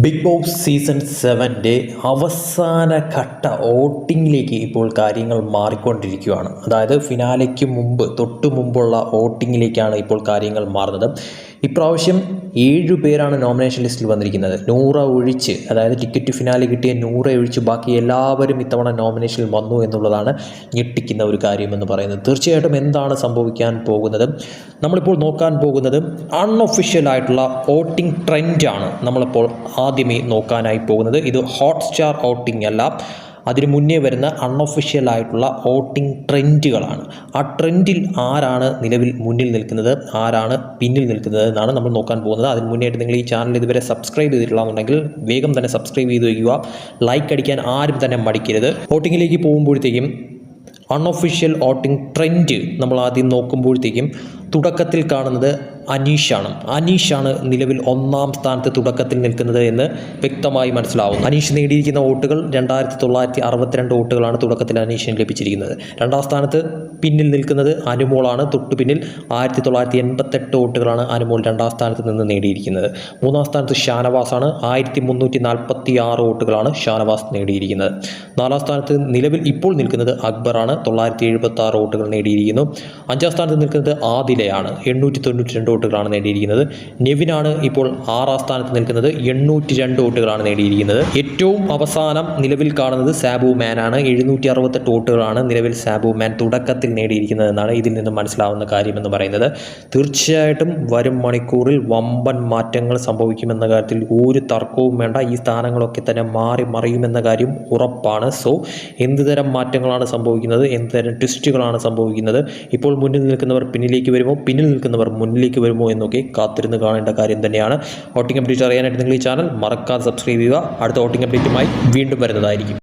Big boss season 7 അവസാന ഘട്ട വോട്ടിങ്ങിലേക്ക് ഇപ്പോൾ കാര്യങ്ങൾ മാറിക്കൊണ്ടിരിക്കുകയാണ്. അതായത് ഫിനാലയ്ക്ക് തൊട്ടു മുമ്പുള്ള വോട്ടിങ്ങിലേക്കാണ് ഇപ്പോൾ കാര്യങ്ങൾ മാറുന്നത്. ഇപ്രാവശ്യം 7 പേരാണ് നോമിനേഷൻ ലിസ്റ്റിൽ വന്നിരിക്കുന്നത്. 100 ഒഴിച്ച്, അതായത് ടിക്കറ്റ് ഫിനാലെ കിട്ടിയ 100 ഒഴിച്ച് ബാക്കി എല്ലാവരും ഇത്തവണ നോമിനേഷനിൽ വന്നു എന്നുള്ളതാണ് ഞെട്ടിക്കുന്ന ഒരു കാര്യമെന്ന് പറയുന്നത്. തീർച്ചയായിട്ടും എന്താണ് സംഭവിക്കാൻ പോകുന്നത്? നമ്മളിപ്പോൾ നോക്കാൻ പോകുന്നത് അൺഒഫീഷ്യലായിട്ടുള്ള വോട്ടിംഗ് ട്രെൻഡാണ് നമ്മളിപ്പോൾ ആദ്യമേ നോക്കാനായി പോകുന്നത്. ഇത് ഹോട്ട്സ്റ്റാർ വോട്ടിംഗ് അല്ല, അതിന് മുന്നേ വരുന്ന അൺഒഫീഷ്യലായിട്ടുള്ള വോട്ടിംഗ് ട്രെൻഡുകളാണ്. ആ ട്രെൻഡിൽ ആരാണ് നിലവിൽ മുന്നിൽ നിൽക്കുന്നത്, ആരാണ് പിന്നിൽ നിൽക്കുന്നത് എന്നാണ് നമ്മൾ നോക്കാൻ പോകുന്നത്. അതിന് മുന്നേയായിട്ട് നിങ്ങൾ ഈ ചാനൽ ഇതുവരെ സബ്സ്ക്രൈബ് ചെയ്തിട്ടുള്ളതെന്നുണ്ടെങ്കിൽ വേഗം തന്നെ സബ്സ്ക്രൈബ് ചെയ്ത് വയ്ക്കുക. ലൈക്ക് അടിക്കാൻ ആരും തന്നെ മടിക്കരുത്. വോട്ടിങ്ങിലേക്ക് പോകുമ്പോഴത്തേക്കും അൺഒഫീഷ്യൽ വോട്ടിംഗ് ട്രെൻഡ് നമ്മൾ ആദ്യം നോക്കുമ്പോഴത്തേക്കും തുടക്കത്തിൽ കാണുന്നത് അനീഷാണ് നിലവിൽ 1-ാം സ്ഥാനത്ത് തുടക്കത്തിൽ നിൽക്കുന്നത് എന്ന് വ്യക്തമായി മനസ്സിലാവും. അനീഷ് നേടിയിരിക്കുന്ന വോട്ടുകൾ 2962 വോട്ടുകളാണ് തുടക്കത്തിൽ അനീഷിന് ലഭിച്ചിരിക്കുന്നത്. 2-ാം സ്ഥാനത്ത് പിന്നിൽ നിൽക്കുന്നത് അനുമോളാണ്. തൊട്ടു പിന്നിൽ 1988 വോട്ടുകളാണ് അനുമോൾ 2-ാം സ്ഥാനത്ത് നിന്ന് നേടിയിരിക്കുന്നത്. 3-ാം സ്ഥാനത്ത് ഷാനവാസാണ്. 1346 വോട്ടുകളാണ് ഷാനവാസ് നേടിയിരിക്കുന്നത്. 4-ാം സ്ഥാനത്ത് നിലവിൽ ഇപ്പോൾ നിൽക്കുന്നത് അക്ബറാണ്. 976 വോട്ടുകൾ നേടിയിരിക്കുന്നു. 5-ാം സ്ഥാനത്ത് നിൽക്കുന്നത് ആദിലയാണ്. 892 വോട്ടുകളാണ് നേടിയിരിക്കുന്നത്. നെവിനാണ് ഇപ്പോൾ 6-ാം സ്ഥാനത്ത് നിൽക്കുന്നത്. 802 വോട്ടുകളാണ് നേടിയിരിക്കുന്നത്. ഏറ്റവും അവസാനം നിലവിൽ കാണുന്നത് സാബു മാനാണ്. 768 വോട്ടുകളാണ് നിലവിൽ സാബു മാൻ തുടക്കത്തിൽ നേടിയിരിക്കുന്നതെന്നാണ് ഇതിൽ നിന്ന് മനസ്സിലാവുന്ന കാര്യമെന്ന് പറയുന്നത്. തീർച്ചയായിട്ടും വരും മണിക്കൂറിൽ വമ്പൻ മാറ്റങ്ങൾ സംഭവിക്കുമെന്ന കാര്യത്തിൽ ഒരു തർക്കവും വേണ്ട. ഈ സ്ഥാനങ്ങളൊക്കെ തന്നെ മാറി മറിയുമെന്ന കാര്യം ഉറപ്പാണ്. സോ എന്തുതരം മാറ്റങ്ങളാണ് സംഭവിക്കുന്നത്, എന്തുതരം ട്വിസ്റ്റുകളാണ് സംഭവിക്കുന്നത്, ഇപ്പോൾ മുന്നിൽ നിൽക്കുന്നവർ പിന്നിലേക്ക് വരുമോ, പിന്നിൽ നിൽക്കുന്നവർ മുന്നിലേക്ക് വരുമോ എന്നൊക്കെ കാത്തിരുന്ന് കാണേണ്ട കാര്യം തന്നെയാണ്. വോട്ടിംഗ് അപ്ഡേറ്റ് അറിയാനായിട്ട് നിങ്ങൾ ഈ ചാനൽ മറക്കാതെ സബ്സ്ക്രൈബ് ചെയ്യുക. അടുത്ത വോട്ടിംഗ് അപ്ഡേറ്റുമായി വീണ്ടും വരുന്നതായിരിക്കും.